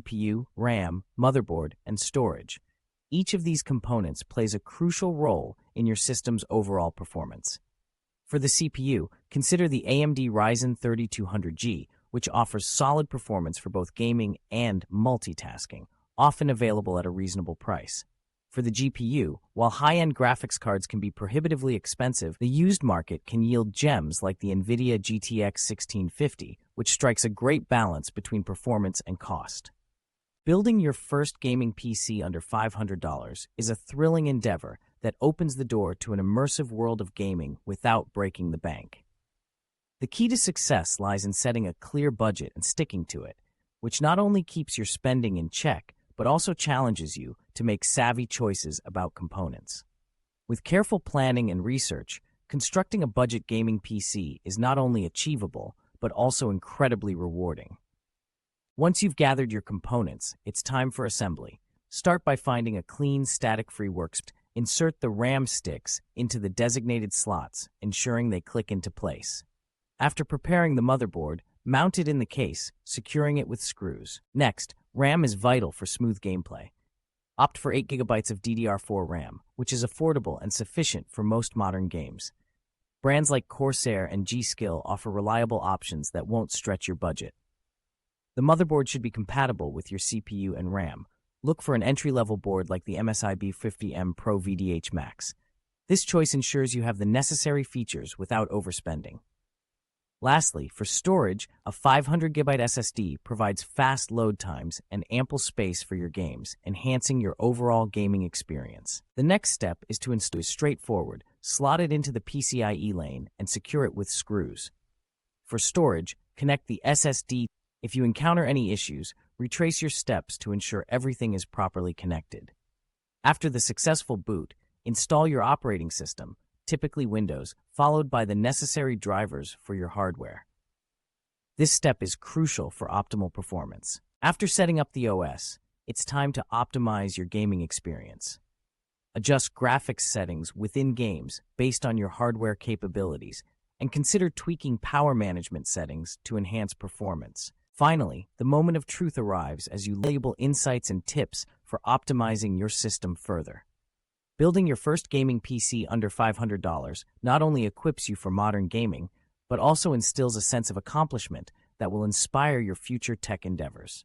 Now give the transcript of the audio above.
CPU, RAM, motherboard, and storage. Each of these components plays a crucial role in your system's overall performance. For the CPU, consider the AMD Ryzen 3200G, which offers solid performance for both gaming and multitasking, often available at a reasonable price. For the GPU, while high-end graphics cards can be prohibitively expensive, the used market can yield gems like the NVIDIA GTX 1650, which strikes a great balance between performance and cost. Building your first gaming PC under $500 is a thrilling endeavor that opens the door to an immersive world of gaming without breaking the bank. The key to success lies in setting a clear budget and sticking to it, which not only keeps your spending in check, but also challenges you to make savvy choices about components. With careful planning and research, constructing a budget gaming PC is not only achievable, but also incredibly rewarding. Once you've gathered your components, it's time for assembly. Start by finding a clean, static-free workspace. Insert the RAM sticks into the designated slots, ensuring they click into place. After preparing the motherboard, mount it in the case, securing it with screws. Next, RAM is vital for smooth gameplay. Opt for 8 GB of DDR4 RAM, which is affordable and sufficient for most modern games. Brands like Corsair and G.Skill offer reliable options that won't stretch your budget. The motherboard should be compatible with your CPU and RAM. Look for an entry-level board like the MSI B50M Pro VDH Max. This choice ensures you have the necessary features without overspending. Lastly, for storage, a 500GB SSD provides fast load times and ample space for your games, enhancing your overall gaming experience. The next step is to install it straightforward. Slot it into the PCIe lane and secure it with screws. For storage, connect the SSD. If you encounter any issues, retrace your steps to ensure everything is properly connected. After the successful boot, install your operating system, typically Windows, followed by the necessary drivers for your hardware. This step is crucial for optimal performance. After setting up the OS, it's time to optimize your gaming experience. Adjust graphics settings within games based on your hardware capabilities, and consider tweaking power management settings to enhance performance. Finally, the moment of truth arrives as you label insights and tips for optimizing your system further. Building your first gaming PC under $500 not only equips you for modern gaming, but also instills a sense of accomplishment that will inspire your future tech endeavors.